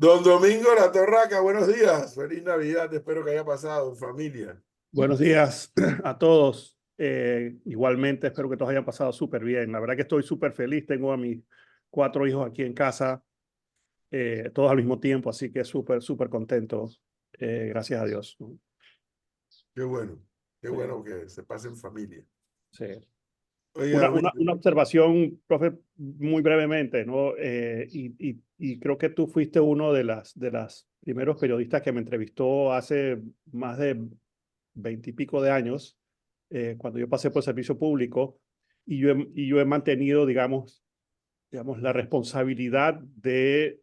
Don Domingo La Torraca, buenos días. Feliz Navidad, espero que haya pasado en familia. Buenos días a todos. Igualmente, espero que todos hayan pasado súper bien. La verdad que estoy súper feliz. Tengo a mis 4 hijos aquí en casa, todos al mismo tiempo, así que súper contento. Gracias a Dios. Qué bueno, qué Sí, bueno que se pase en familia. sí. Oiga, Una observación, profe, muy brevemente, ¿no? Y creo que tú fuiste uno de las primeros periodistas que me entrevistó hace más de 20 y pico de años, cuando yo pasé por servicio público, y yo he mantenido, digamos, la responsabilidad de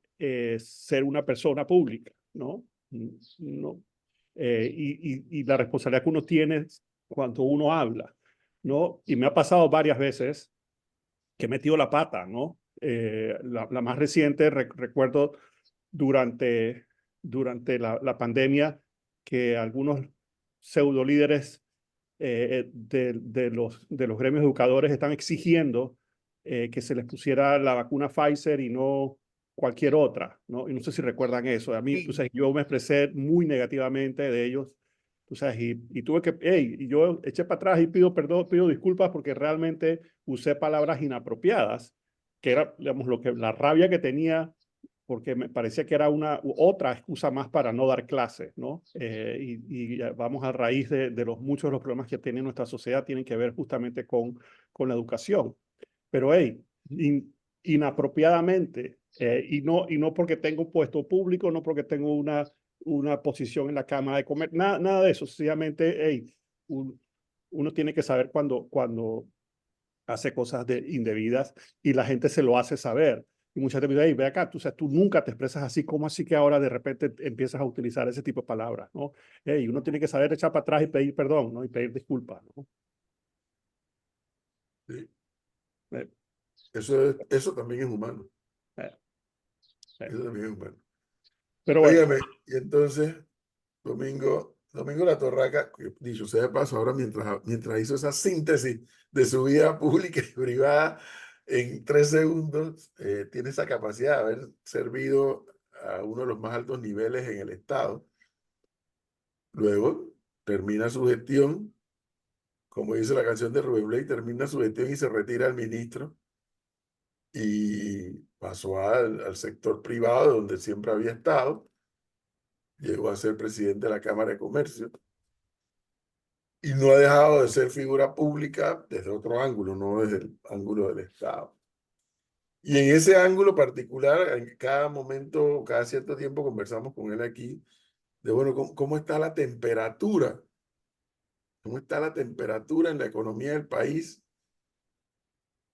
ser una persona pública, ¿no? No, y la responsabilidad que uno tiene cuando uno habla, ¿no? Y me ha pasado varias veces que he metido la pata, ¿no? La más reciente, recuerdo durante, durante la pandemia, que algunos pseudo líderes de los gremios educadores están exigiendo que se les pusiera la vacuna Pfizer y no cualquier otra, ¿no? Y no sé si recuerdan eso. A mí, tú sí, sabes, yo me expresé muy negativamente de ellos, tú sabes, y tuve que, y yo eché para atrás y pido perdón, pido disculpas porque realmente usé palabras inapropiadas, que era, digamos, la rabia que tenía porque me parecía que era otra excusa más para no dar clases, ¿no? Y vamos a raíz de muchos de los problemas que tiene nuestra sociedad, tienen que ver justamente con la educación. Pero, hey, inapropiadamente, y no porque tengo un puesto público, no porque tengo una posición en la Cámara de Comercio, nada de eso, sencillamente, hey, uno tiene que saber cuando hace cosas indebidas y la gente se lo hace saber. Y mucha gente me dice, hey, ve acá, tú nunca te expresas así, ¿cómo así que ahora de repente empiezas a utilizar ese tipo de palabras, ¿no? Hey, uno tiene que saber echar para atrás y pedir perdón, ¿no? Y pedir disculpas, ¿no? sí, Eh, eso también es humano. eh, eh. Eso también es humano. Pero bueno, Óigame, y entonces, Domingo La Torraca, que dicho sea de paso, ahora mientras hizo esa síntesis de su vida pública y privada en 3 segundos, tiene esa capacidad de haber servido a uno de los más altos niveles en el Estado. Luego termina su gestión, como dice la canción de Rubén Blades, termina su gestión y se retira el ministro y pasó al sector privado donde siempre había estado. Llegó a ser presidente de la Cámara de Comercio y no ha dejado de ser figura pública desde otro ángulo, no desde el ángulo del Estado. Y en ese ángulo particular, en cada momento, cada cierto tiempo conversamos con él aquí de, bueno, ¿cómo está la temperatura? ¿Cómo está la temperatura en la economía del país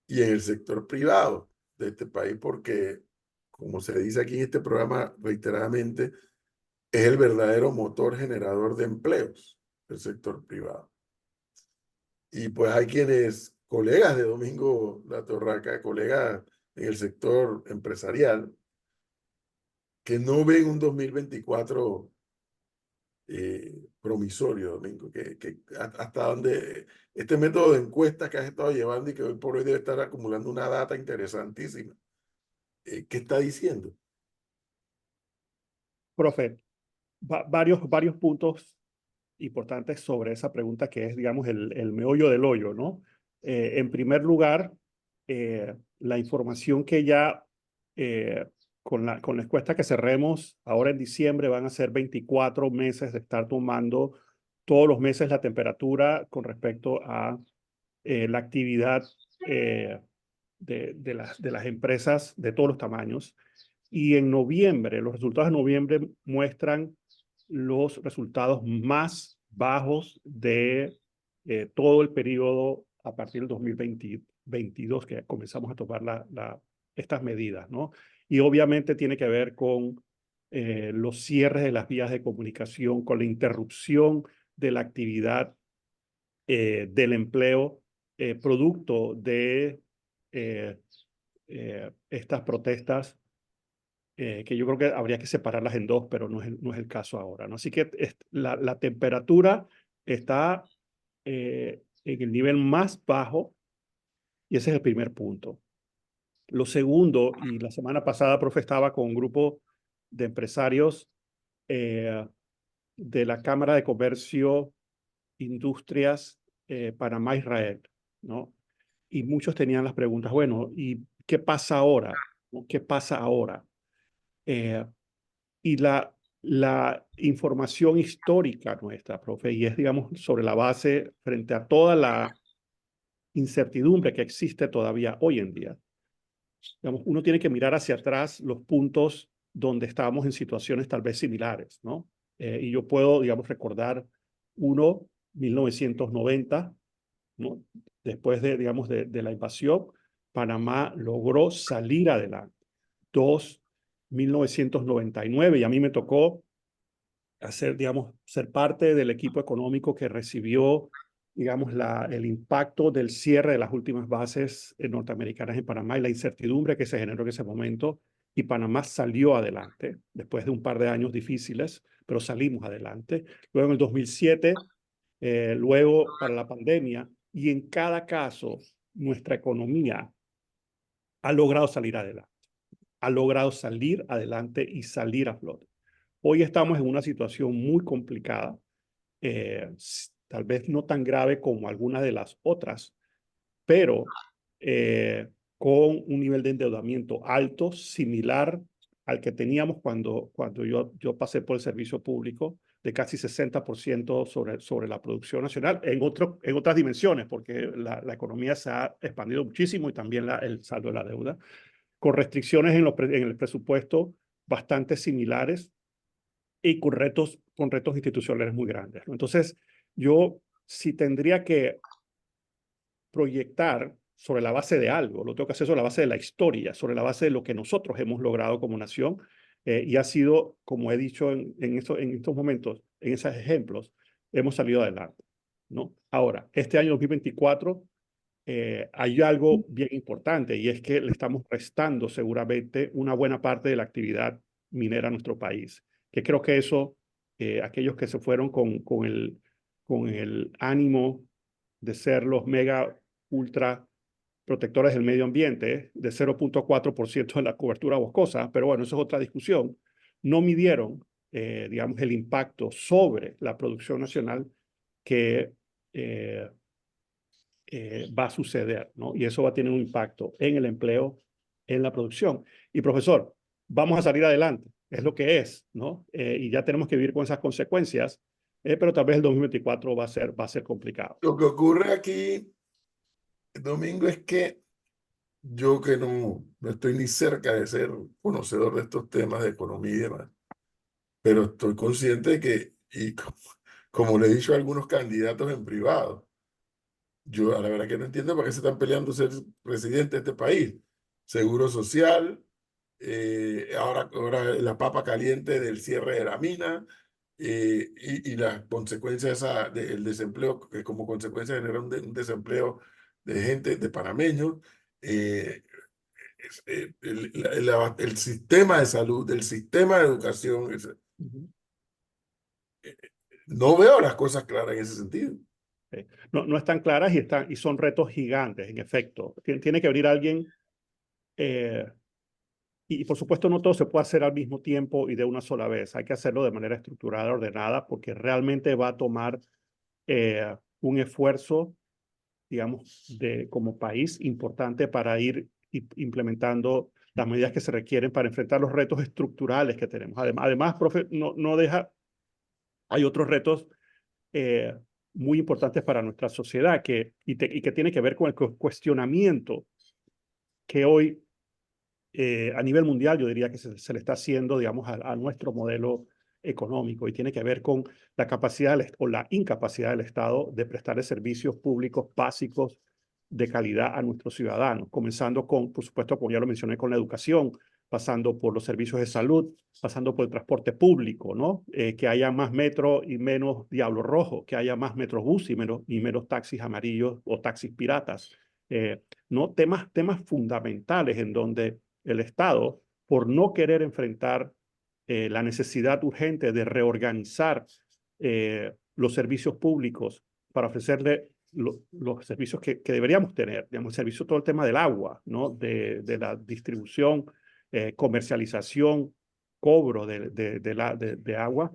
y en el sector privado de este país? Porque, como se dice aquí en este programa reiteradamente, es el verdadero motor generador de empleos, el sector privado. Y pues hay quienes, colegas de Domingo La Torraca, colegas en el sector empresarial, que no ven un 2024 promisorio, Domingo, que hasta donde este método de encuestas que has estado llevando y que hoy por hoy debe estar acumulando una data interesantísima. ¿Qué está diciendo? profe, varios puntos importantes sobre esa pregunta que es, digamos, el meollo del hoyo, ¿no? En primer lugar, la información que ya con la encuesta que cerremos ahora en diciembre van a ser 24 meses de estar tomando todos los meses la temperatura con respecto a la actividad de las empresas de todos los tamaños. Y en noviembre, los resultados de noviembre muestran los resultados más bajos de todo el periodo a partir del 2022 que comenzamos a tomar estas medidas, ¿no? Y obviamente tiene que ver con los cierres de las vías de comunicación, con la interrupción de la actividad del empleo producto de eh, estas protestas, que yo creo que habría que separarlas en dos, pero no es el caso ahora, ¿no? Así que la temperatura está en el nivel más bajo y ese es el primer punto. Lo segundo, y la semana pasada, profe, estaba con un grupo de empresarios de la Cámara de Comercio, Industrias, Panamá-Israel, ¿no? Y muchos tenían las preguntas, bueno, ¿y qué pasa ahora? ¿No? ¿Qué pasa ahora? Y la información histórica nuestra, profe, y es, digamos, sobre la base frente a toda la incertidumbre que existe todavía hoy en día. Digamos, uno tiene que mirar hacia atrás los puntos donde estábamos en situaciones tal vez similares, ¿no? Y yo puedo, digamos, recordar uno, 1990, ¿no? Después de, digamos, de la invasión, Panamá logró salir adelante. Dos, 1999, y a mí me tocó hacer, digamos, ser parte del equipo económico que recibió, digamos, el impacto del cierre de las últimas bases norteamericanas en Panamá y la incertidumbre que se generó en ese momento. Y Panamá salió adelante después de un par de años difíciles, pero salimos adelante. Luego en el 2007, luego para la pandemia, y en cada caso, nuestra economía ha logrado salir adelante, ha logrado salir adelante y salir a flote. Hoy estamos en una situación muy complicada, tal vez no tan grave como algunas de las otras, pero con un nivel de endeudamiento alto, similar al que teníamos cuando yo pasé por el servicio público, de casi 60% sobre la producción nacional, en otras dimensiones, porque la economía se ha expandido muchísimo y también el saldo de la deuda, con restricciones en el presupuesto bastante similares y con retos institucionales muy grandes, ¿no? Entonces, yo si tendría que proyectar sobre la base de algo, lo tengo que hacer sobre la base de la historia, sobre la base de lo que nosotros hemos logrado como nación, y ha sido, como he dicho en estos momentos, en esos ejemplos, hemos salido adelante, ¿no? Ahora, este año 2024 hay algo bien importante y es que le estamos restando seguramente una buena parte de la actividad minera a nuestro país, que creo que eso, aquellos que se fueron con el ánimo de ser los mega ultra protectores del medio ambiente, de 0,4% de la cobertura boscosa, pero bueno, eso es otra discusión, no midieron, digamos, el impacto sobre la producción nacional que va a suceder, ¿no? Y eso va a tener un impacto en el empleo, en la producción. Y profesor, vamos a salir adelante, es lo que es, ¿no? Y ya tenemos que vivir con esas consecuencias, pero tal vez el 2024 va a ser complicado. Lo que ocurre aquí, Domingo, es que yo que no estoy ni cerca de ser conocedor de estos temas de economía y demás, pero estoy consciente de que, y como le he dicho a algunos candidatos en privado, yo a la verdad que no entiendo para qué se están peleando ser presidente de este país. Seguro social, ahora la papa caliente del cierre de la mina, y las consecuencias del desempleo, que como consecuencia genera un desempleo de gente, de panameños. eh, el sistema de salud, el sistema de educación, Ujú. no veo las cosas claras en ese sentido. No están claras y son retos gigantes, en efecto. Tiene que venir alguien, eh, y por supuesto no todo se puede hacer al mismo tiempo y de una sola vez. Hay que hacerlo de manera estructurada, ordenada, porque realmente va a tomar un esfuerzo, digamos, como país importante para ir implementando las medidas que se requieren para enfrentar los retos estructurales que tenemos. Además, profe, no deja, hay otros retos eh, muy importantes para nuestra sociedad y que tiene que ver con el cuestionamiento que hoy a nivel mundial yo diría que se le está haciendo, digamos, a nuestro modelo económico y tiene que ver con la capacidad o la incapacidad del Estado de prestarle servicios públicos básicos de calidad a nuestros ciudadanos, comenzando con, por supuesto, como ya lo mencioné, con la educación, pasando por los servicios de salud, pasando por el transporte público, ¿no? Que haya más metro y menos diablo rojo, que haya más metrobús y menos taxis amarillos o taxis piratas. ¿No? Temas fundamentales en donde el Estado, por no querer enfrentar la necesidad urgente de reorganizar los servicios públicos para ofrecerle los servicios que deberíamos tener, digamos, el servicio, todo el tema del agua, ¿no? De la distribución, comercialización, cobro de agua,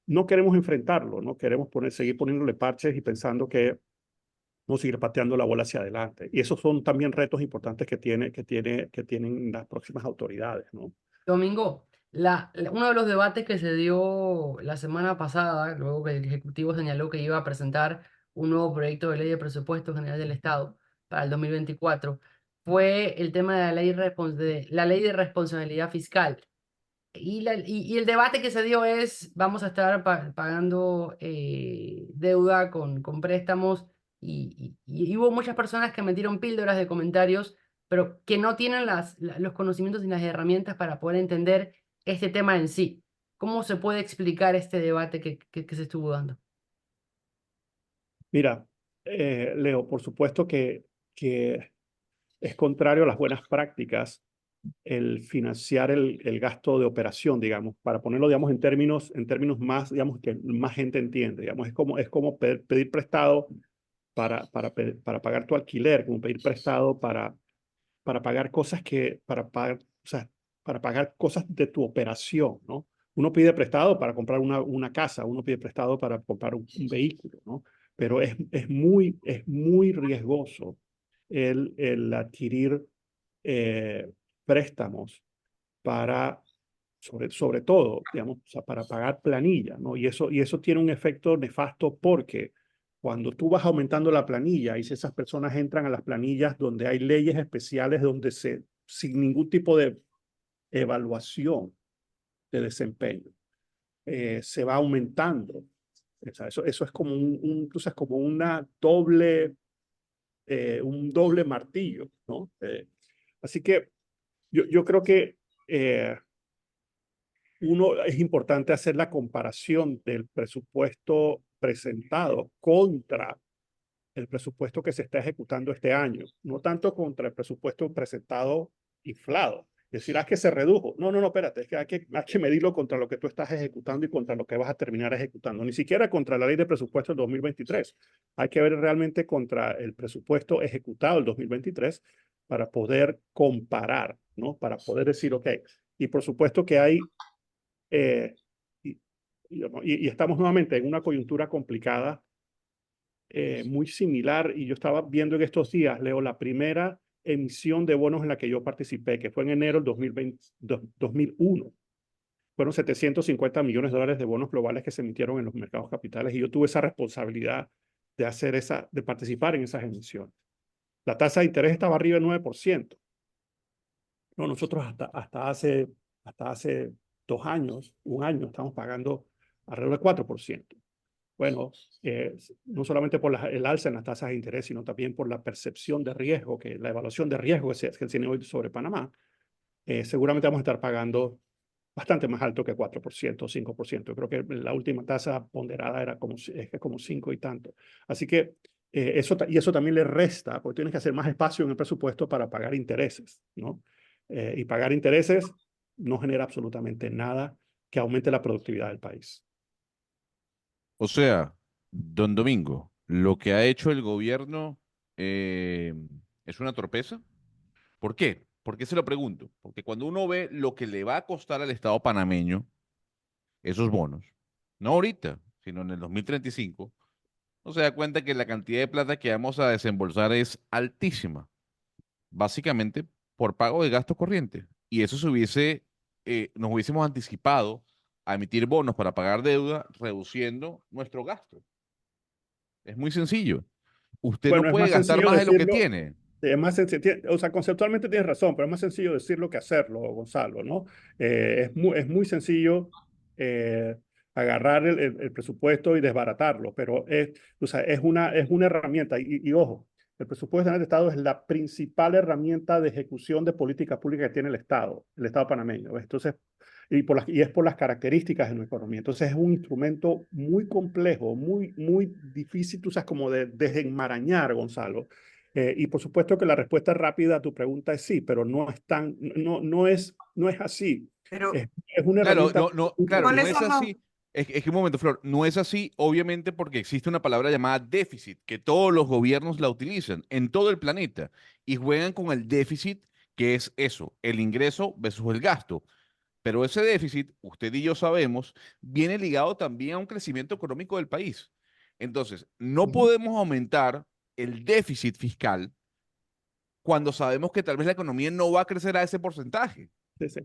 no queremos enfrentarlo, no queremos seguir poniéndole parches y pensando que no seguir pateando la bola hacia adelante. Y esos son también retos importantes que tienen las próximas autoridades, ¿no? Domingo, uno de los debates que se dio la semana pasada, luego que el Ejecutivo señaló que iba a presentar un nuevo proyecto de ley de presupuesto general del Estado para el 2024, fue el tema de la ley de responsabilidad fiscal. Y el debate que se dio es, vamos a estar pagando deuda con préstamos y hubo muchas personas que metieron píldoras de comentarios, pero que no tienen los conocimientos y las herramientas para poder entender este tema en sí. ¿Cómo se puede explicar este debate que se estuvo dando? Mira, Leo, por supuesto que es contrario a las buenas prácticas el financiar el gasto de operación, digamos, para ponerlo, digamos, en términos más, digamos, que más gente entiende, digamos, es como pedir prestado para pagar tu alquiler, como pedir prestado para pagar cosas o sea, para pagar cosas de tu operación, ¿no? Uno pide prestado para comprar una casa, uno pide prestado para comprar un vehículo, ¿no? Pero es muy riesgoso el adquirir préstamos para, sobre todo, digamos, o sea, para pagar planilla, ¿no? Y eso tiene un efecto nefasto porque cuando tú vas aumentando la planilla y si esas personas entran a las planillas donde hay leyes especiales, donde sin ningún tipo de evaluación de desempeño, se va aumentando. O sea, eso es como tú sabes, como un doble martillo, ¿no? Así que yo creo que es importante hacer la comparación del presupuesto presentado contra el presupuesto que se está ejecutando este año, no tanto contra el presupuesto presentado inflado. Decir, que se redujo. No, no, no, espérate, es que hay que medirlo contra lo que tú estás ejecutando y contra lo que vas a terminar ejecutando. Ni siquiera contra la ley de presupuesto del 2023. Hay que ver realmente contra el presupuesto ejecutado del 2023 para poder comparar, ¿no? Para poder decir, ok, y por supuesto que hay eh, y, y estamos nuevamente en una coyuntura complicada, muy similar, y yo estaba viendo en estos días, Leo, la primera emisión de bonos en la que yo participé, que fue en enero del 2001. Fueron 750 millones de dólares de bonos globales que se emitieron en los mercados capitales, y yo tuve esa responsabilidad de participar en esas emisiones. La tasa de interés estaba arriba del 9%. No, nosotros hasta hace 2 años, un año, estamos pagando alrededor del 4%. Bueno, no solamente por el alza en las tasas de interés, sino también por la percepción de riesgo, la evaluación de riesgo que se tiene hoy sobre Panamá, seguramente vamos a estar pagando bastante más alto que 4% o 5%. Creo que la última tasa ponderada era como 5 y tanto. Así que eso también le resta, porque tienes que hacer más espacio en el presupuesto para pagar intereses, ¿no? Y pagar intereses no genera absolutamente nada que aumente la productividad del país. O sea, don Domingo, lo que ha hecho el gobierno eh, es una torpeza. ¿Por qué? ¿Por qué se lo pregunto? Porque cuando uno ve lo que le va a costar al Estado panameño esos bonos, no ahorita, sino en el 2035, no se da cuenta que la cantidad de plata que vamos a desembolsar es altísima, básicamente por pago de gasto corriente. Y eso nos hubiésemos anticipado a emitir bonos para pagar deuda, reduciendo nuestro gasto. Es muy sencillo. Usted no Bueno, es puede más gastar sencillo más de lo que decirlo, tiene. es más sencillo, o sea, conceptualmente tienes razón, pero es más sencillo decirlo que hacerlo, Gonzalo, ¿no? Es muy sencillo agarrar el presupuesto y desbaratarlo, pero o sea, es una herramienta. Y ojo, el presupuesto general de Estado es la principal herramienta de ejecución de políticas públicas que tiene el Estado panameño. ¿Ves? Entonces, y es por las características de nuestra economía. Entonces, es un instrumento muy complejo, muy, muy difícil, tú sabes, como de desenmarañar, Gonzalo. Y por supuesto que la respuesta rápida a tu pregunta es sí, pero no es así. Pero, Es una Claro, herramienta no, no, muy claro, no ¿cuáles es son compleja. los, así. Es que un momento, Flor, no es así, obviamente, porque existe una palabra llamada déficit, que todos los gobiernos la utilizan en todo el planeta y juegan con el déficit, que es eso, el ingreso versus el gasto. Pero ese déficit, usted y yo sabemos, viene ligado también a un crecimiento económico del país. Entonces, no podemos aumentar el déficit fiscal cuando sabemos que tal vez la economía no va a crecer a ese porcentaje. Sí, sí.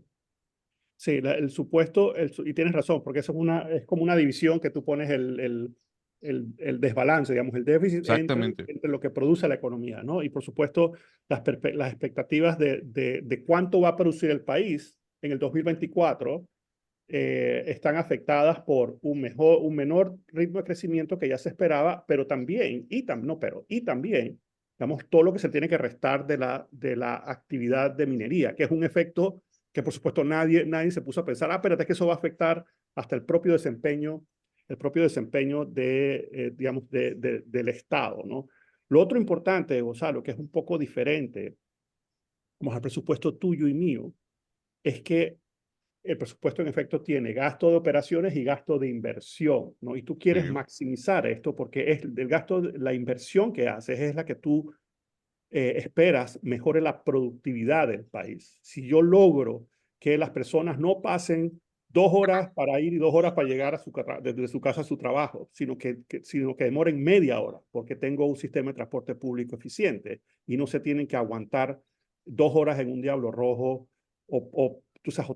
Sí, el supuesto, y tienes razón, porque eso es como una división que tú pones el desbalance, digamos, el déficit Exactamente. entre lo que produce la economía, ¿no? Y por supuesto, las expectativas de cuánto va a producir el país en el 2024 están afectadas por un menor ritmo de crecimiento que ya se esperaba, pero también, y también, digamos, todo lo que se tiene que restar de la actividad de minería, que es un efecto que por supuesto nadie se puso a pensar, espérate, es que eso va a afectar hasta el propio desempeño digamos, del Estado, ¿no? Lo otro importante, Gonzalo, que es un poco diferente, como al presupuesto tuyo y mío, es que el presupuesto en efecto tiene gasto de operaciones y gasto de inversión, ¿no? Y tú quieres Sí. maximizar esto porque es del gasto, la inversión que haces es la que tú esperas mejore la productividad del país. Si yo logro que las personas no pasen 2 horas para ir y 2 horas para llegar desde su casa a su trabajo, sino que demoren media hora, porque tengo un sistema de transporte público eficiente y no se tienen que aguantar 2 horas en un Diablo Rojo tú sabes,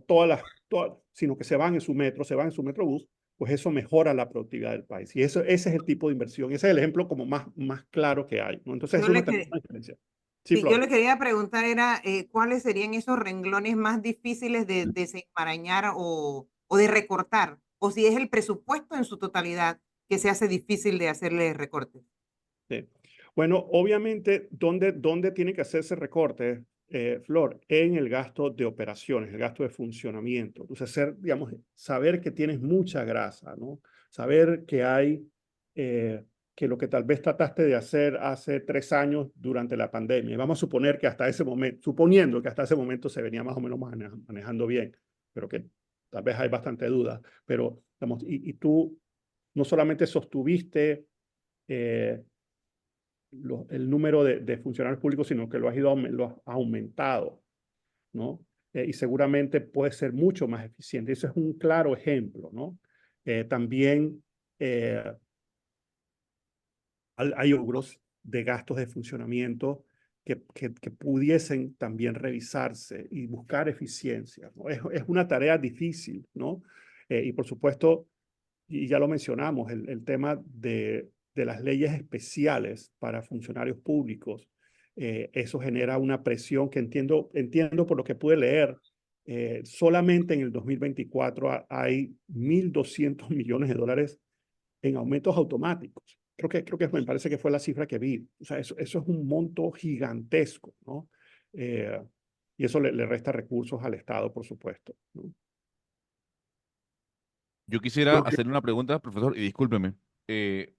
sino que se van en su metro, se van en su metrobús, pues eso mejora la productividad del país. Y ese es el tipo de inversión, ese es el ejemplo como más claro que hay, ¿no? Entonces, Yo eso es le, una que- tremenda diferencia. Sí, sí, yo Flor. le quería preguntar era cuáles serían esos renglones más difíciles de desenmarañar o de recortar, o si es el presupuesto en su totalidad que se hace difícil de hacerle recortes. Sí. Bueno, obviamente, ¿dónde tiene que hacerse recorte, Flor? En el gasto de operaciones, el gasto de funcionamiento. Entonces, digamos, saber que tienes mucha grasa, ¿no? Saber eh, que lo que tal vez trataste de hacer hace 3 años durante la pandemia, y vamos a suponer que hasta ese momento, suponiendo que hasta ese momento se venía más o menos manejando bien, pero que tal vez hay bastante duda, pero, digamos, y tú no solamente sostuviste eh, el número de funcionarios públicos, sino que lo has aumentado, ¿no? Y seguramente puede ser mucho más eficiente. Eso es un claro ejemplo, ¿no? También eh, hay logros de gastos de funcionamiento que pudiesen también revisarse y buscar eficiencia, ¿no? Es una tarea difícil, ¿no? Y por supuesto, y ya lo mencionamos, el tema de las leyes especiales para funcionarios públicos, eso genera una presión que entiendo por lo que pude leer, solamente en el 2024 hay 1.200 millones de dólares en aumentos automáticos. Creo que me parece que fue la cifra que vi. O sea, eso es un monto gigantesco, ¿no? Eh, y eso le resta recursos al Estado, por supuesto, ¿no? Yo quisiera Lo que, hacerle una pregunta, profesor, y discúlpeme.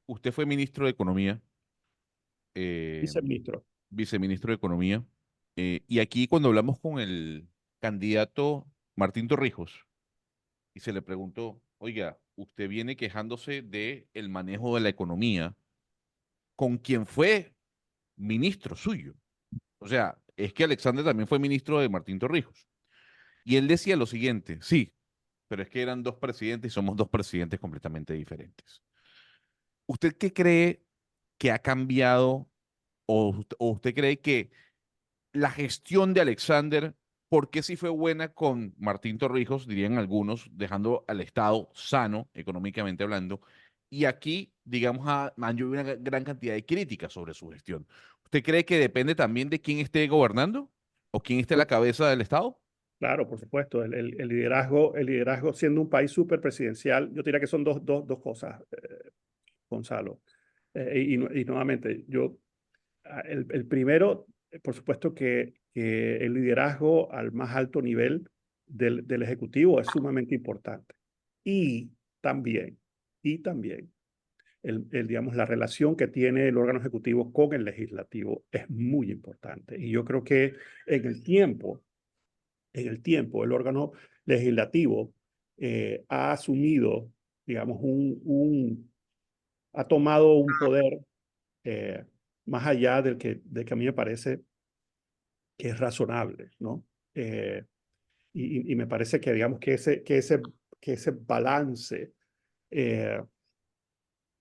Usted fue ministro de Economía, eh, Viceministro. viceministro de Economía, y aquí cuando hablamos con el candidato Martín Torrijos, y se le preguntó, oiga, usted viene quejándose de el manejo de la economía con quien fue ministro suyo. O sea, es que Alexander también fue ministro de Martín Torrijos. Y él decía lo siguiente, sí, pero es que eran dos presidentes y somos dos presidentes completamente diferentes. ¿Usted qué cree que ha cambiado o usted cree que la gestión de Alexander, por qué sí fue buena con Martín Torrijos, dirían algunos, dejando al Estado sano, económicamente hablando, y aquí, digamos, han llovido una gran cantidad de críticas sobre su gestión? ¿Usted cree que depende también de quién esté gobernando o quién esté a la cabeza del Estado? Claro, por supuesto, el liderazgo siendo un país súper presidencial, yo diría que son dos cosas, Gonzalo. Y nuevamente, el primero, por supuesto que el liderazgo al más alto nivel del Ejecutivo es sumamente importante. Y también, y también, digamos, la relación que tiene el órgano ejecutivo con el legislativo es muy importante. Y yo creo que en el tiempo, el órgano legislativo ha asumido, digamos, ha tomado un poder eh, más allá del que a mí me parece que es razonable, ¿no? Y me parece que, digamos, que ese balance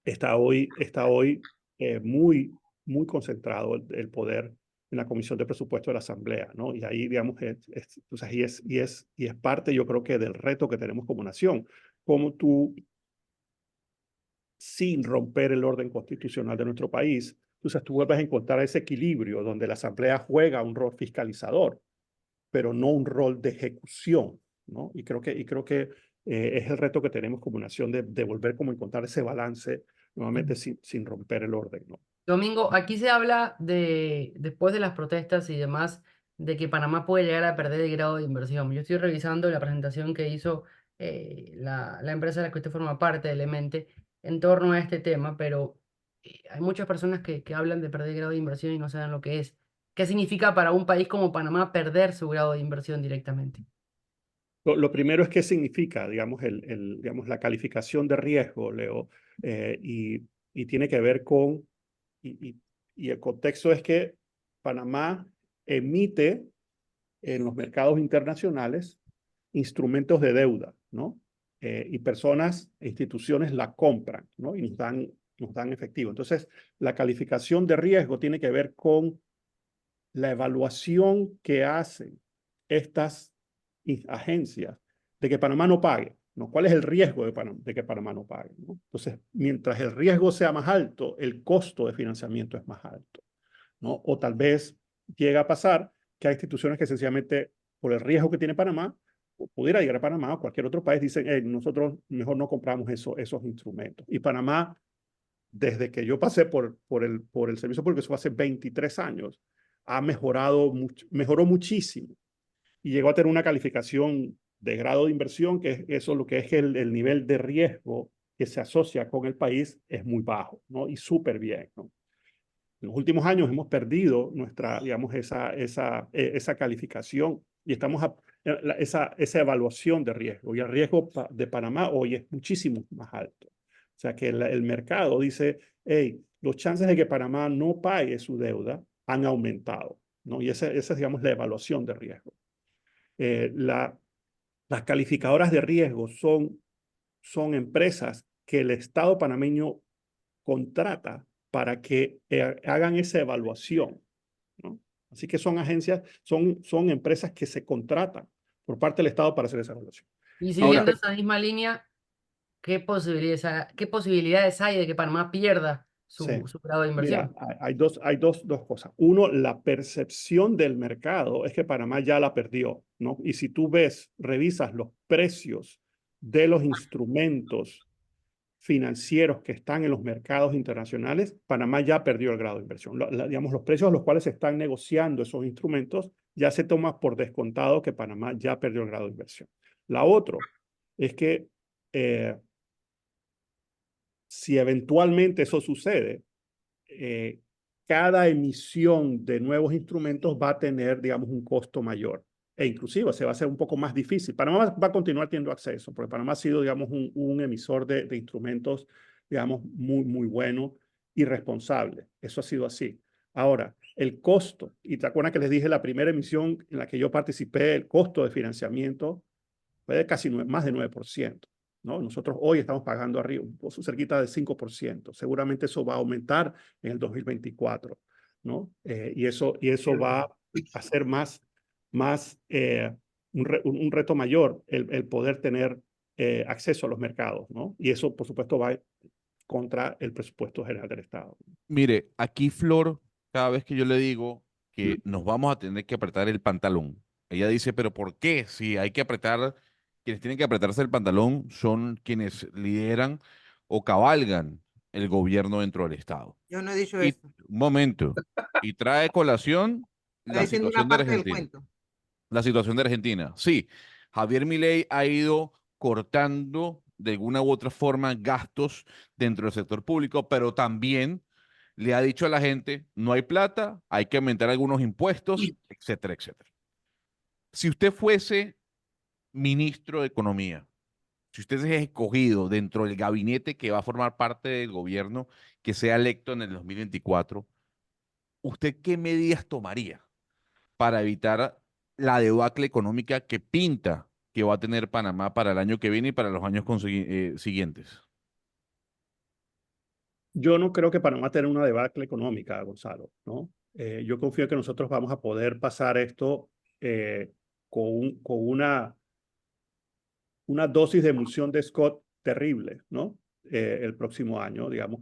está hoy muy, muy concentrado el poder en la Comisión de Presupuesto de la Asamblea, ¿no? Y ahí, digamos, o sea, y es parte, yo creo que del reto que tenemos como nación. Cómo tú, sin romper el orden constitucional de nuestro país, entonces tú vuelves a encontrar ese equilibrio donde la Asamblea juega un rol fiscalizador, pero no un rol de ejecución, ¿no? Y creo que es el reto que tenemos como nación de volver como a encontrar ese balance nuevamente sin romper el orden, ¿no? Domingo, aquí se habla después de las protestas y demás, de que Panamá puede llegar a perder el grado de inversión. Yo estoy revisando la presentación que hizo la empresa de la que usted forma parte, Elemente, en torno a este tema, pero hay muchas personas que hablan de perder el grado de inversión y no saben lo que es. ¿Qué significa para un país como Panamá perder su grado de inversión directamente? Lo primero es qué significa, digamos, digamos, la calificación de riesgo, Leo, y tiene que ver con, y, y, y el contexto es que Panamá emite en los mercados internacionales instrumentos de deuda, ¿no? Y personas e instituciones la compran, ¿no? Y nos dan efectivo. Entonces, la calificación de riesgo tiene que ver con la evaluación que hacen estas agencias de que Panamá no pague, ¿no? ¿Cuál es el riesgo de que Panamá no pague, ¿no? Entonces, mientras el riesgo sea más alto, el costo de financiamiento es más alto, ¿no? O tal vez llega a pasar que hay instituciones que sencillamente, por el riesgo que tiene Panamá, o pudiera llegar a Panamá o cualquier otro país, dicen, nosotros mejor no compramos esos instrumentos. Y Panamá, desde que yo pasé por el servicio público, eso fue hace 23 años, ha mejoró muchísimo y llegó a tener una calificación de grado de inversión, que es eso, lo que es el nivel de riesgo que se asocia con el país es muy bajo, ¿no? Y súper bien, ¿no? En los últimos años hemos perdido digamos, esa calificación y estamos esa evaluación de riesgo. Y el riesgo de Panamá hoy es muchísimo más alto. O sea que el mercado dice, hey, los chances de que Panamá no pague su deuda han aumentado, ¿no? Y esa es, digamos, la evaluación de riesgo. Las calificadoras de riesgo son empresas que el Estado panameño contrata para que hagan esa evaluación, ¿no? Así que son agencias, son empresas que se contratan por parte del Estado para hacer esa evaluación. Y Ahora, siguiendo esa misma línea, ¿qué posibilidades hay de que Panamá pierda sí, su grado de mira, inversión? hay dos cosas. Uno, la percepción del mercado es que Panamá ya la perdió, ¿no? Y si tú revisas los precios de los instrumentos financieros que están en los mercados internacionales, Panamá ya perdió el grado de inversión. Digamos, los precios a los cuales se están negociando esos instrumentos ya se toma por descontado que Panamá ya perdió el grado de inversión. La otra es que si eventualmente eso sucede, cada emisión de nuevos instrumentos va a tener, digamos, un costo mayor. E inclusive se va a hacer un poco más difícil. Panamá va a continuar teniendo acceso, porque Panamá ha sido, digamos, un emisor de instrumentos, digamos, muy, muy bueno y responsable. Eso ha sido así. Ahora, el costo, y te acuerdas que les dije la primera emisión en la que yo participé, el costo de financiamiento fue de casi más de 9%. ¿No? Nosotros hoy estamos pagando arriba, cerquita del 5%. Seguramente eso va a aumentar en el 2024, ¿no? Y eso va a ser más un reto mayor, el poder tener acceso a los mercados, ¿no? Y eso, por supuesto, va contra el presupuesto general del Estado. Mire, aquí Flor, cada vez que yo le digo que nos vamos a tener que apretar el pantalón, ella dice, pero ¿por qué? Si hay que apretar, quienes tienen que apretarse el pantalón son quienes lideran o cabalgan el gobierno dentro del Estado. Yo no he dicho Y eso. un momento, y trae colación Está la diciendo una situación de parte del Argentina. cuento. La situación de Argentina. Sí, Javier Milei ha ido cortando de alguna u otra forma gastos dentro del sector público, pero también le ha dicho a la gente, no hay plata, hay que aumentar algunos impuestos, etcétera, etcétera. Si usted fuese ministro de Economía, si usted es escogido dentro del gabinete que va a formar parte del gobierno que sea electo en el 2024, ¿usted qué medidas tomaría para evitar la debacle económica que pinta que va a tener Panamá para el año que viene y para los años siguientes? Yo no creo que Panamá tenga una debacle económica, Gonzalo, ¿no? Yo confío que nosotros vamos a poder pasar esto con una dosis de emulsión de Scott terrible, ¿no? El próximo año, digamos,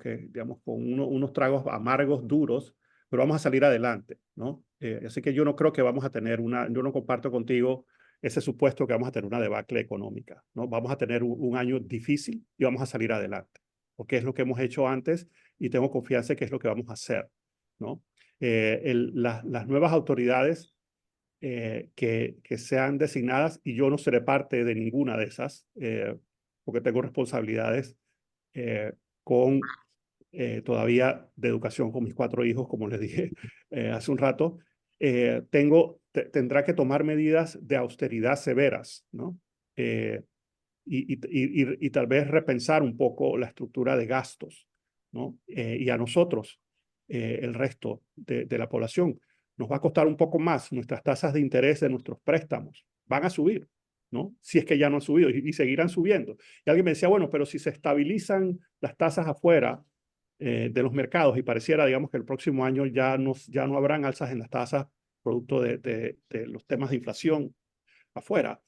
con unos tragos amargos, duros, pero vamos a salir adelante, ¿no? Así que yo no creo que vamos a tener yo no comparto contigo ese supuesto que vamos a tener una debacle económica, ¿no? Vamos a tener un año difícil y vamos a salir adelante, porque es lo que hemos hecho antes y tengo confianza en que es lo que vamos a hacer, ¿no? Las nuevas autoridades que sean designadas, y yo no seré parte de ninguna de esas, porque tengo responsabilidades con todavía de educación con mis 4 hijos, como les dije hace un rato. Tendrá que tomar medidas de austeridad severas, ¿no? Y tal vez repensar un poco la estructura de gastos, ¿no? Y a nosotros, el resto de la población, nos va a costar un poco más. Nuestras tasas de interés de nuestros préstamos van a subir, ¿no? Si es que ya no han subido y seguirán subiendo. Y alguien me decía, bueno, pero si se estabilizan las tasas afuera de los mercados y pareciera, digamos, que el próximo año ya no habrán alzas en las tasas producto de los temas de inflación afuera,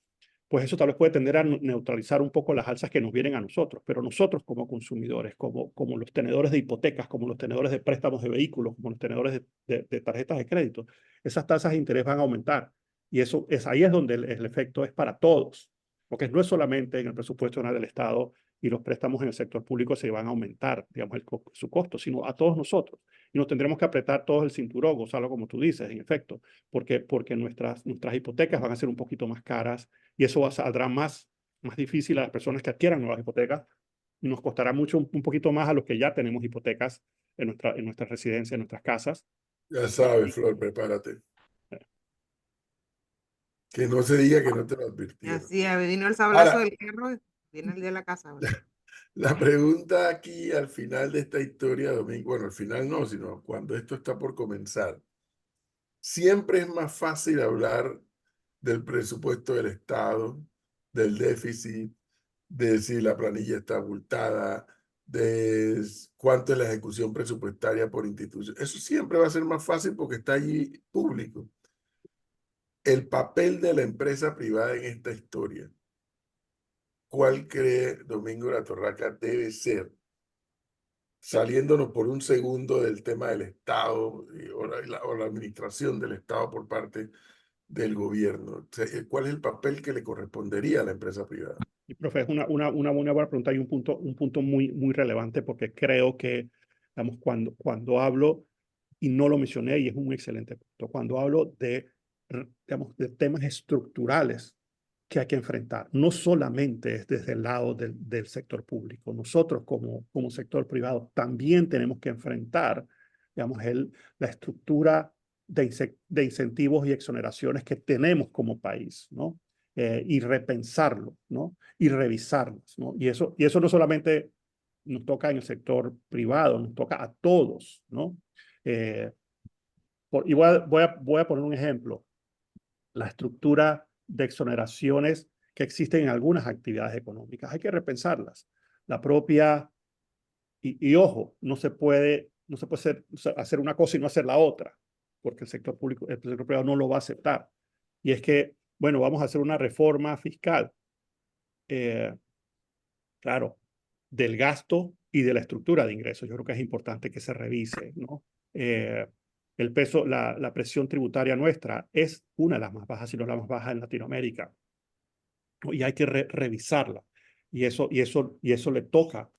pues eso tal vez puede tender a neutralizar un poco las alzas que nos vienen a nosotros, pero nosotros como consumidores, como los tenedores de hipotecas, como los tenedores de préstamos de vehículos, como los tenedores de tarjetas de crédito, esas tasas de interés van a aumentar. Y ahí es donde el efecto es para todos, porque no es solamente en el presupuesto del Estado y los préstamos en el sector público se van a aumentar, digamos, su costo, sino a todos nosotros. Y nos tendremos que apretar todos el cinturón, Gonzalo, como tú dices, en efecto, porque nuestras hipotecas van a ser un poquito más caras y eso saldrá más difícil a las personas que adquieran nuevas hipotecas y nos costará mucho, un poquito más a los que ya tenemos hipotecas en nuestra residencia, en nuestras casas. Ya sabes, Flor, prepárate. Que no se diga que no te lo advirtieron. Así, vino el sablazo Ahora, del carro, viene el de la casa. ¿Verdad? la pregunta aquí al final de esta historia, Domingo, bueno, al final no, sino cuando esto está por comenzar, siempre es más fácil hablar del presupuesto del Estado, del déficit, de si la planilla está abultada, de cuánto es la ejecución presupuestaria por institución. Eso siempre va a ser más fácil porque está allí público. El papel de la empresa privada en esta historia. ¿Cuál cree Domingo La Torraca debe ser? Saliéndonos por un segundo del tema del Estado o la administración del Estado por parte del gobierno. ¿Cuál es el papel que le correspondería a la empresa privada? Y, profe, es una buena pregunta y un punto muy relevante porque creo que, digamos, cuando hablo, y no lo mencioné y es un excelente punto, cuando hablo digamos, de temas estructurales que hay que enfrentar, no solamente es desde el lado del sector público, nosotros como sector privado también tenemos que enfrentar, digamos, la estructura de incentivos y exoneraciones que tenemos como país, ¿no? Y repensarlo, ¿no? Y revisarlos, ¿no? Y eso no solamente nos toca en el sector privado, nos toca a todos, ¿no? Y voy a poner un ejemplo. La estructura de exoneraciones que existen en algunas actividades económicas, hay que repensarlas. La propia, y ojo, no se puede hacer una cosa y no hacer la otra, porque el sector privado no lo va a aceptar. Y es que, bueno, vamos a hacer una reforma fiscal. Claro, del gasto y de la estructura de ingresos. Yo creo que es importante que se revise, ¿no? El peso, la presión tributaria nuestra es una de las más bajas, si no la más baja en Latinoamérica, ¿no? Y hay que revisarla. Y eso le toca.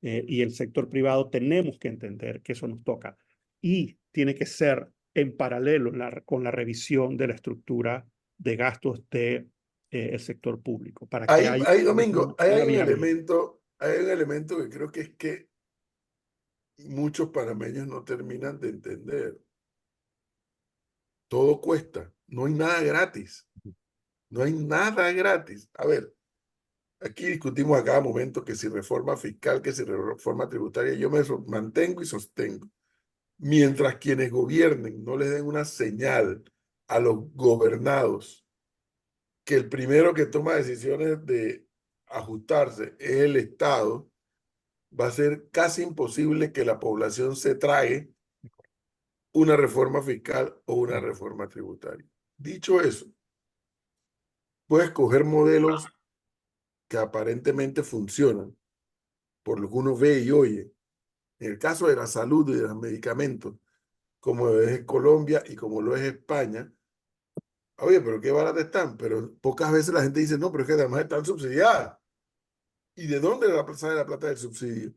Y el sector privado tenemos que entender que eso nos toca. Y tiene que ser en paralelo con la revisión de la estructura de gastos el sector público, para que haya Domingo, una viabilidad. hay un elemento que creo que es que muchos panameños no terminan de entender. Todo cuesta, no hay nada gratis. No hay nada gratis. A ver, aquí discutimos a cada momento que si reforma fiscal, que si reforma tributaria, yo me mantengo y sostengo. Mientras quienes gobiernen no les den una señal a los gobernados que el primero que toma decisiones de ajustarse es el Estado, va a ser casi imposible que la población se trague una reforma fiscal o una reforma tributaria. Dicho eso, puedes coger modelos que aparentemente funcionan, por lo que uno ve y oye. En el caso de la salud y de los medicamentos, como es Colombia y como lo es España, oye, pero qué baratas están, pero pocas veces la gente dice, no, pero es que además están subsidiadas. ¿Y de dónde sale la plata del subsidio?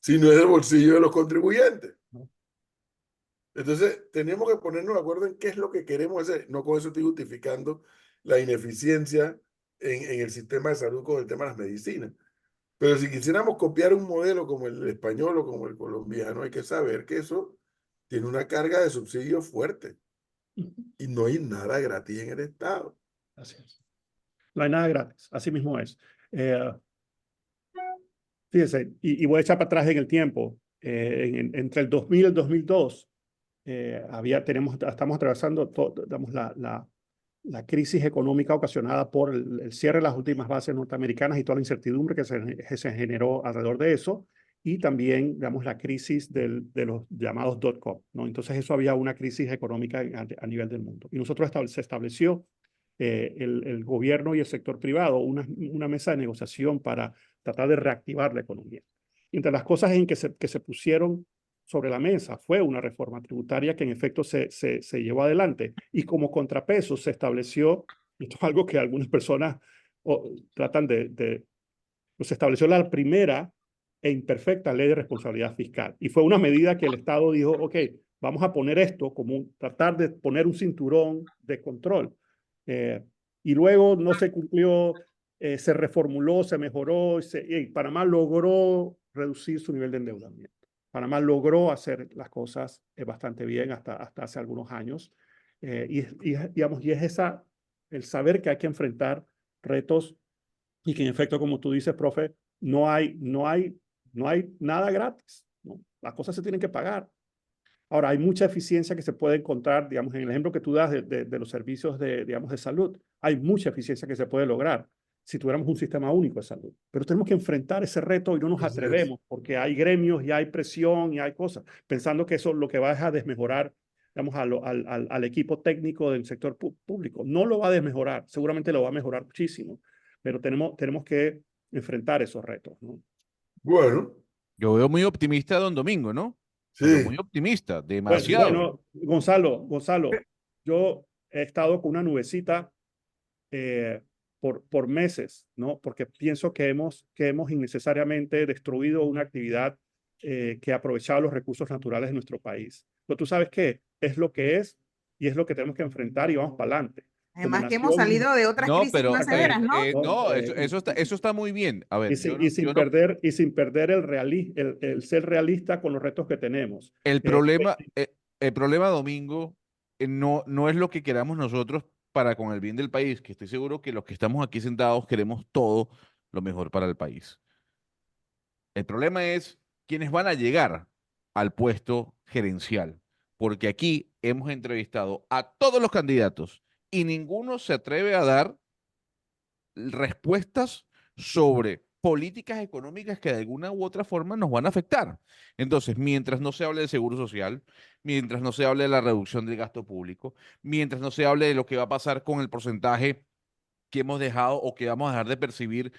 Si no es del bolsillo de los contribuyentes. Entonces, tenemos que ponernos de acuerdo en qué es lo que queremos hacer. No con eso estoy justificando la ineficiencia en el sistema de salud con el tema de las medicinas. Pero si quisiéramos copiar un modelo como el español o como el colombiano, hay que saber que eso tiene una carga de subsidio fuerte. Y no hay nada gratis en el Estado. Así es. No hay nada gratis, así mismo es. Fíjese, y voy a echar para atrás en el tiempo. Entre el 2000 y el 2002, estamos atravesando digamos, la crisis económica ocasionada por el cierre de las últimas bases norteamericanas y toda la incertidumbre que se generó alrededor de eso, y también, digamos, la crisis de los llamados .com, ¿no? Entonces eso había una crisis económica a nivel del mundo. Y nosotros se estableció el gobierno y el sector privado una mesa de negociación para tratar de reactivar la economía. Y entre las cosas que se pusieron sobre la mesa fue una reforma tributaria que en efecto se llevó adelante. Y como contrapeso se estableció, y esto es algo que algunas personas tratan pues se estableció la primera e imperfecta ley de responsabilidad fiscal. Y fue una medida que el Estado dijo, ok, vamos a poner esto como tratar de poner un cinturón de control. Y luego no se cumplió, se reformuló, se mejoró, y Panamá logró reducir su nivel de endeudamiento. Panamá logró hacer las cosas bastante bien hasta hace algunos años. Digamos, y es el saber que hay que enfrentar retos y que en efecto, como tú dices, profe, no hay nada gratis, ¿no? Las cosas se tienen que pagar. Ahora, hay mucha eficiencia que se puede encontrar, digamos, en el ejemplo que tú das de los servicios digamos, de salud. Hay mucha eficiencia que se puede lograr si tuviéramos un sistema único de salud. Pero tenemos que enfrentar ese reto y no nos atrevemos porque hay gremios y hay presión y hay cosas, pensando que eso lo que va a desmejorar, digamos, al equipo técnico del sector público. No lo va a desmejorar, seguramente lo va a mejorar muchísimo, pero tenemos que enfrentar esos retos, ¿no? Bueno, Yo veo muy optimista a don Domingo, ¿no? sí. Lo veo muy optimista, demasiado. Bueno, Gonzalo, yo he estado con una nubecita por meses, ¿no? Porque pienso que hemos innecesariamente destruido una actividad que aprovechaba los recursos naturales de nuestro país. Pero tú sabes qué es lo que es y es lo que tenemos que enfrentar y vamos para adelante. Además que hemos salido de otras No, crisis pero más severas, ¿no? no, eso está muy bien. A ver, y sin perder el ser realista con los retos que tenemos. el problema, Domingo, no es lo que queramos nosotros para con el bien del país, que estoy seguro que los que estamos aquí sentados queremos todo lo mejor para el país. El problema es quienes van a llegar al puesto gerencial, porque aquí hemos entrevistado a todos los candidatos y ninguno se atreve a dar respuestas sobre políticas económicas que de alguna u otra forma nos van a afectar. Entonces, mientras no se hable de seguro social, mientras no se hable de la reducción del gasto público, mientras no se hable de lo que va a pasar con el porcentaje que hemos dejado o que vamos a dejar de percibir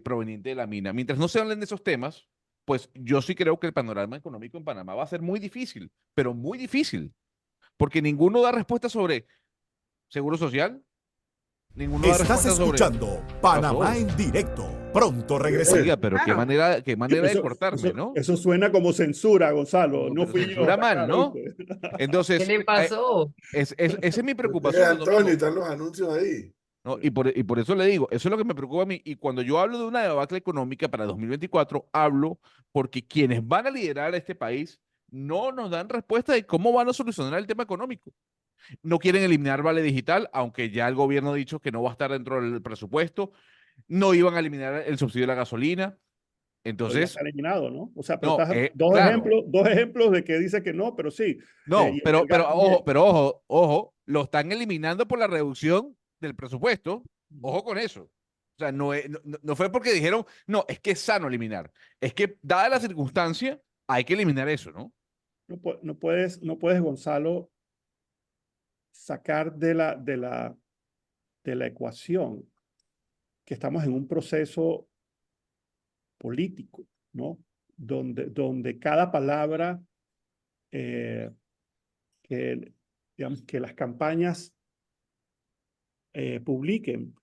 proveniente de la mina, mientras no se hablen de esos temas, pues yo sí creo que el panorama económico en Panamá va a ser muy difícil, pero muy difícil, porque ninguno da respuesta sobre seguro social, ninguno da Estás respuesta sobre... escuchando Panamá en directo. Pronto regresamos. Oiga, pero Claro. qué manera de cortarme, ¿no? Eso suena como censura, Gonzalo. No pero fui yo. censura mal, ¿no? ¿Qué Entonces, le pasó? esa es mi preocupación, don Antonio, Domingo, están los anuncios ahí. ¿no? Y por eso le digo, eso es lo que me preocupa a mí. Y cuando yo hablo de una debacle económica para 2024, hablo porque quienes van a liderar este país no nos dan respuesta de cómo van a solucionar el tema económico. No quieren eliminar Vale Digital, aunque ya el gobierno ha dicho que no va a estar dentro del presupuesto. No iban a eliminar el subsidio de la gasolina. ya Entonces, está eliminado, ¿no? O sea, pero no, estás claro. dos ejemplos de que dice que no, pero sí. No, Y el gas ojo, también. ojo, lo están eliminando por la reducción del presupuesto. Ojo con eso. O sea, no fue porque dijeron, no, es que es sano eliminar. Es que, dada la circunstancia, hay que eliminar eso, ¿no? No puedes, Gonzalo, sacar de la ecuación que estamos en un proceso político, ¿no? Donde cada palabra digamos, que las campañas publiquen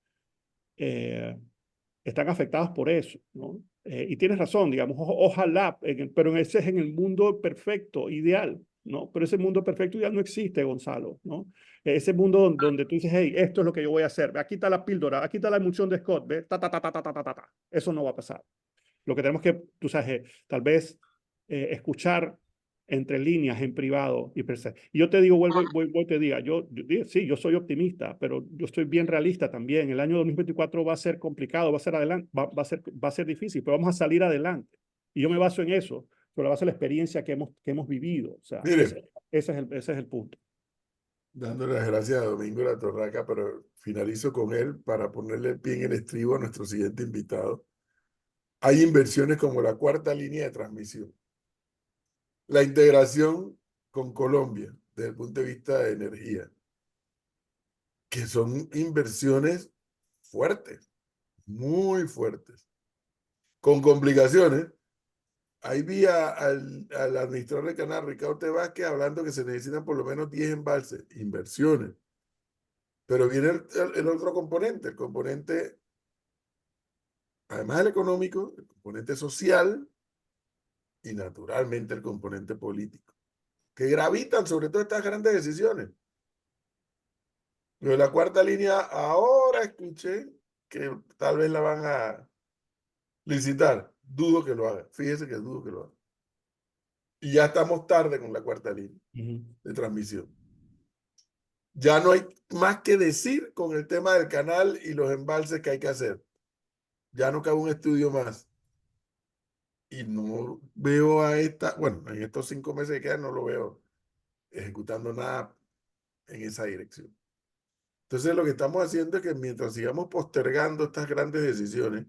están afectados por eso, ¿no? Y tienes razón, digamos, ojalá, pero ese es en el mundo perfecto, ideal, ¿no? Pero ese mundo perfecto ideal no existe, Gonzalo, ¿no? Ese mundo donde tú dices, hey, esto es lo que yo voy a hacer, aquí está la píldora, aquí está la emulsión de Scott, ¿ves? Ta, ta, ta, ta, ta, ta, ta, ta. Eso no va a pasar. Lo que tenemos que, tú sabes, tal vez escuchar entre líneas en privado y pensar. Y yo te digo, vuelvo y te diga, sí, yo soy optimista, pero yo estoy bien realista también. El año 2024 va a ser complicado, va a ser difícil, pero vamos a salir adelante. Y yo me baso en eso, sobre la base de la experiencia que hemos vivido. O sea, Mire, ese es el punto. dándole las gracias a Domingo La Torraca, pero finalizo con él para ponerle el pie en el estribo a nuestro siguiente invitado. Hay inversiones como la cuarta línea de transmisión, la integración con Colombia desde el punto de vista de energía, que son inversiones fuertes, muy fuertes, con complicaciones. Ahí vi al administrador del canal, Ricardo Vázquez, hablando que se necesitan por lo menos 10 embalses, inversiones. Pero viene el otro componente, el componente, además del económico, el componente social y naturalmente el componente político, que gravitan sobre todo estas grandes decisiones. Lo de la cuarta línea, ahora escuché que tal vez la van a licitar. Dudo que lo hagan. Fíjese que dudo que lo hagan. Y ya estamos tarde con la cuarta línea de transmisión. Ya no hay más que decir con el tema del canal y los embalses que hay que hacer. Ya no cabe un estudio más. Y no veo bueno, en estos 5 meses que quedan no lo veo ejecutando nada en esa dirección. Entonces lo que estamos haciendo es que mientras sigamos postergando estas grandes decisiones,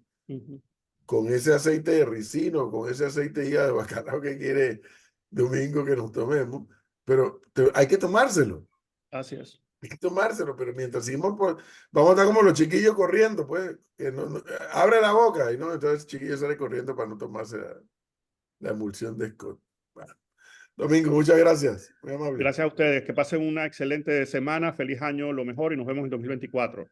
con ese aceite de ricino, con ese aceite de hígado de bacalao que quiere Domingo que nos tomemos, pero hay que tomárselo. Así es. Hay que tomárselo, pero mientras seguimos, vamos a estar como los chiquillos corriendo, pues, que abre la boca, y no, entonces el chiquillo sale corriendo para no tomarse la emulsión de Scott. Bueno, Domingo, muchas gracias, muy amable. Gracias a ustedes, que pasen una excelente semana, feliz año, lo mejor y nos vemos en 2024.